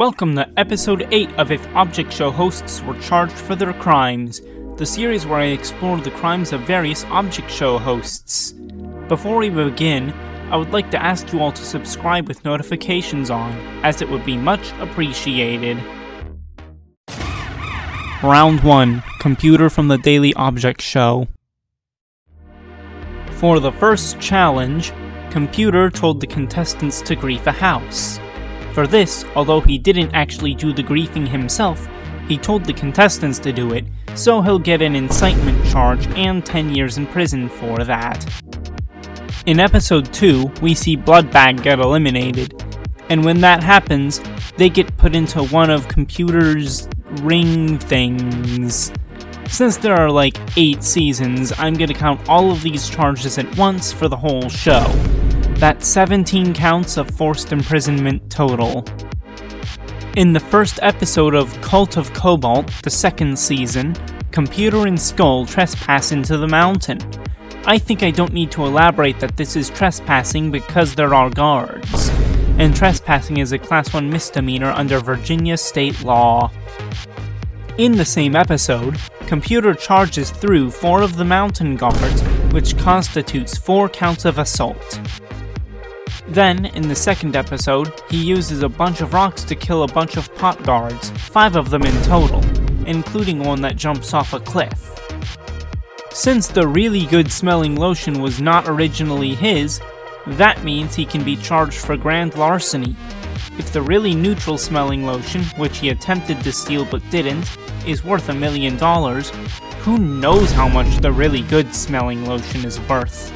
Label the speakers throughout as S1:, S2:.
S1: Welcome to Episode 8 of If Object Show hosts were charged for their crimes, the series where I explore the crimes of various Object Show hosts. Before we begin, I would like to ask you all to subscribe with notifications on, as it would be much appreciated. Round 1. Computer from the Daily Object Show. For the first challenge, Computer told the contestants to grief a house. For this, although he didn't actually do the griefing himself, he told the contestants to do it, so he'll get an incitement charge and 10 years in prison for that. In Episode 2, we see Bloodbag get eliminated, and when that happens, they get put into one of Computer's ring things. Since there are like 8 seasons, I'm gonna count all of these charges at once for the whole show. That's 17 counts of forced imprisonment total. In the first episode of Cult of Cobalt, the second season, Computer and Skull trespass into the mountain. I think I don't need to elaborate that this is trespassing because there are guards, and trespassing is a Class 1 misdemeanor under Virginia state law. In the same episode, Computer charges through 4 of the mountain guards, which constitutes 4 counts of assault. Then, in the second episode, he uses a bunch of rocks to kill a bunch of pot guards, 5 of them in total, including one that jumps off a cliff. Since the really good smelling lotion was not originally his, that means he can be charged for grand larceny. If the really neutral smelling lotion, which he attempted to steal but didn't, is worth $1 million, who knows how much the really good smelling lotion is worth.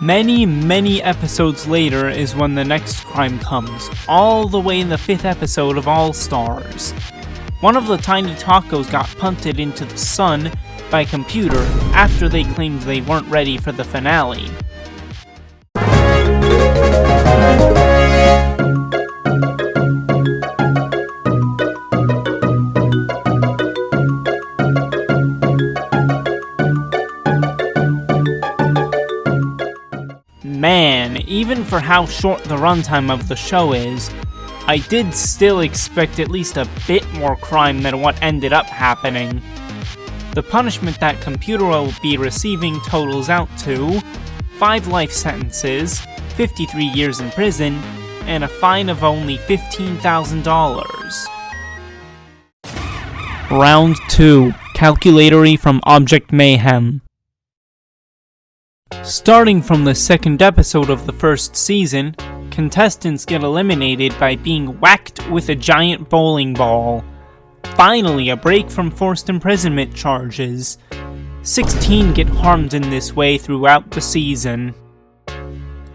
S1: Many episodes later is when the next crime comes, all the way in the 5th episode of All Stars. One of the tiny tacos got punted into the sun by Computer after they claimed they weren't ready for the finale. Man, even for how short the runtime of the show is, I did still expect at least a bit more crime than what ended up happening. The punishment that Computer will be receiving totals out to 5 life sentences, 53 years in prison, and a fine of only $15,000. Round 2. Calculatory from Object Mayhem. Starting from the second episode of the first season, contestants get eliminated by being whacked with a giant bowling ball. Finally, a break from forced imprisonment charges. 16 get harmed in this way throughout the season.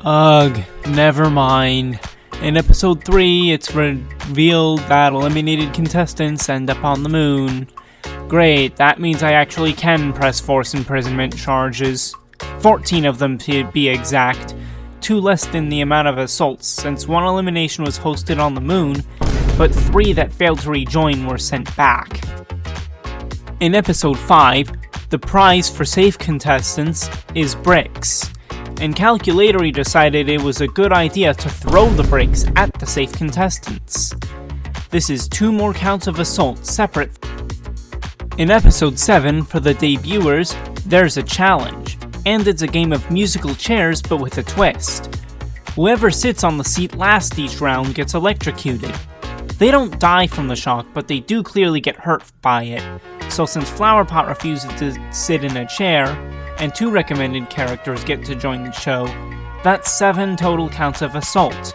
S1: Ugh, never mind. In episode 3, it's revealed that eliminated contestants end up on the moon. Great, that means I actually can press forced imprisonment charges. 14 of them to be exact, 2 less than the amount of assaults since 1 elimination was hosted on the moon, but 3 that failed to rejoin were sent back. In episode 5, the prize for safe contestants is bricks, and Calculatory decided it was a good idea to throw the bricks at the safe contestants. This is 2 more counts of assault separate. In episode 7, for the debuters, there's a challenge. And it's a game of musical chairs, but with a twist. Whoever sits on the seat last each round gets electrocuted. They don't die from the shock, but they do clearly get hurt by it. So since Flowerpot refuses to sit in a chair, and 2 recommended characters get to join the show, that's 7 total counts of assault.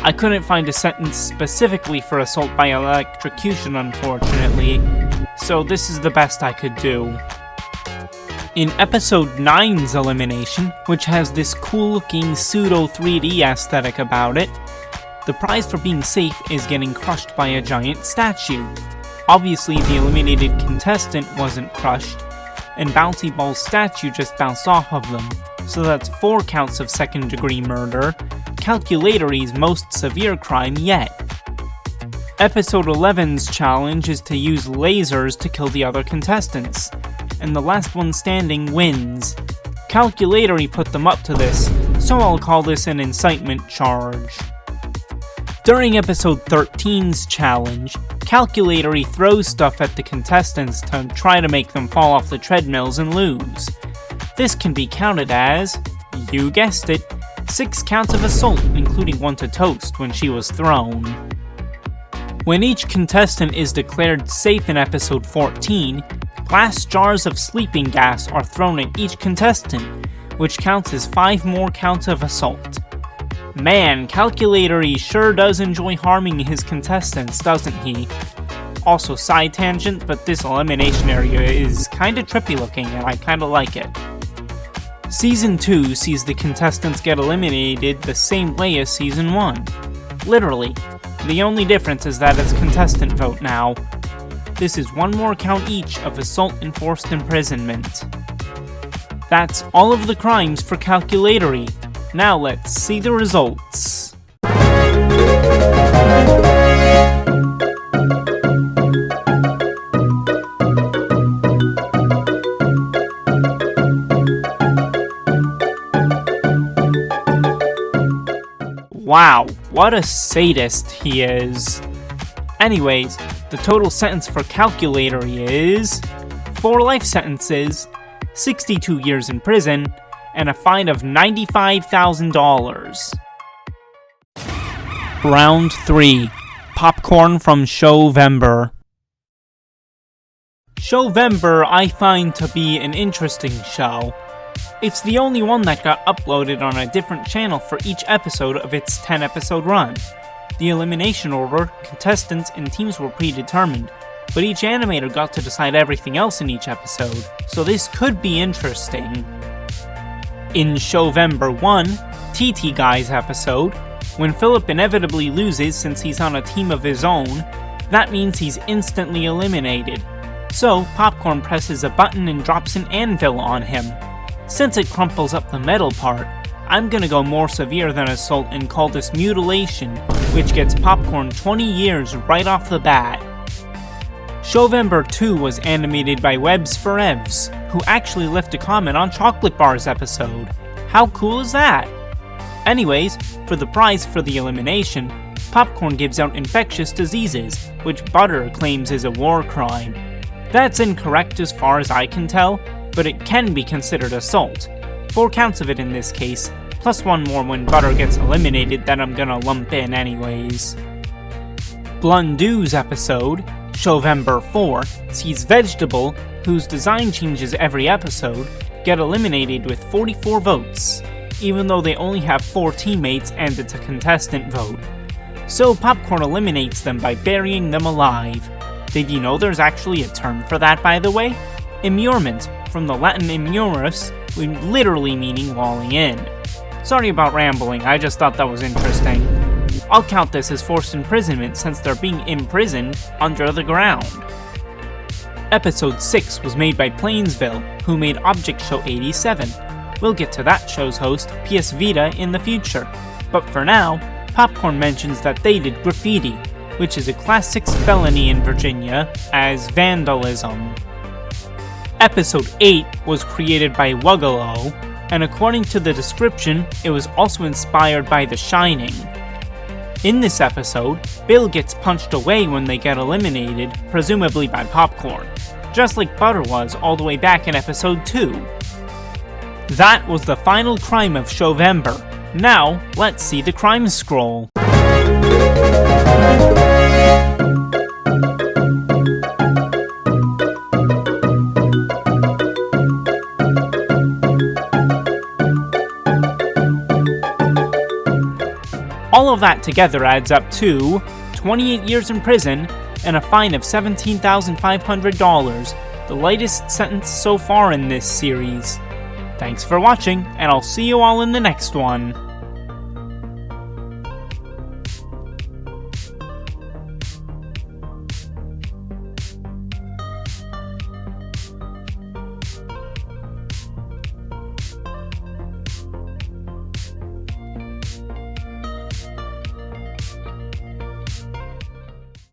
S1: I couldn't find a sentence specifically for assault by electrocution, unfortunately, so this is the best I could do. In episode 9's elimination, which has this cool-looking pseudo 3D aesthetic about it, the prize for being safe is getting crushed by a giant statue. Obviously, the eliminated contestant wasn't crushed, and Bouncy Ball's statue just bounced off of them, so that's 4 counts of second-degree murder, Calculatory's most severe crime yet. Episode 11's challenge is to use lasers to kill the other contestants, and the last one standing wins. Calculatory put them up to this, so I'll call this an incitement charge. During episode 13's challenge, Calculatory throws stuff at the contestants to try to make them fall off the treadmills and lose. This can be counted as, you guessed it, 6 counts of assault, including one to Toast when she was thrown. When each contestant is declared safe in episode 14, glass jars of sleeping gas are thrown at each contestant, which counts as 5 more counts of assault. Man, Calculatory sure does enjoy harming his contestants, doesn't he? Also, side tangent, but this elimination area is kinda trippy looking and I kinda like it. Season 2 sees the contestants get eliminated the same way as Season 1. Literally. The only difference is that it's contestant vote now. This is 1 more count each of assault and forced imprisonment. That's all of the crimes for Calculatory. Now let's see the results. Wow, what a sadist he is. Anyways, the total sentence for Calculatory is 4 life sentences, 62 years in prison, and a fine of $95,000. Round 3. Popcorn from Showvember. Showvember I find to be an interesting show. It's the only one that got uploaded on a different channel for each episode of its 10-episode run. The elimination order, contestants, and teams were predetermined, but each animator got to decide everything else in each episode, so this could be interesting. In Showvember 1, TT Guy's episode, when Philip inevitably loses since he's on a team of his own, that means he's instantly eliminated. So, Popcorn presses a button and drops an anvil on him. Since it crumples up the metal part, I'm gonna go more severe than assault and call this mutilation, which gets Popcorn 20 years right off the bat. Showvember 2 was animated by Webs for Evs, who actually left a comment on Chocolate Bar's episode. How cool is that? Anyways, for the prize for the elimination, Popcorn gives out infectious diseases, which Butter claims is a war crime. That's incorrect as far as I can tell, but it can be considered assault. 4 counts of it in this case, plus 1 more when Butter gets eliminated that I'm gonna lump in anyways. Blundoo's episode, Showvember 4, sees Vegetable, whose design changes every episode, get eliminated with 44 votes, even though they only have 4 teammates and it's a contestant vote. So Popcorn eliminates them by burying them alive. Did you know there's actually a term for that, by the way? Immurement, from the Latin immurus, literally meaning walling in. Sorry about rambling, I just thought that was interesting. I'll count this as forced imprisonment since they're being imprisoned under the ground. Episode 6 was made by Plainsville, who made Object Show 87. We'll get to that show's host, PS Vita, in the future. But for now, Popcorn mentions that they did graffiti, which is a Class 6 felony in Virginia, as vandalism. Episode 8 was created by Wuggalo, and according to the description, it was also inspired by The Shining. In this episode, Bill gets punched away when they get eliminated, presumably by Popcorn, just like Butter was all the way back in episode 2. That was the final crime of Showvember. Now, let's see the crime scroll. All of that together adds up to 28 years in prison and a fine of $17,500, the lightest sentence so far in this series. Thanks for watching, and I'll see you all in the next one.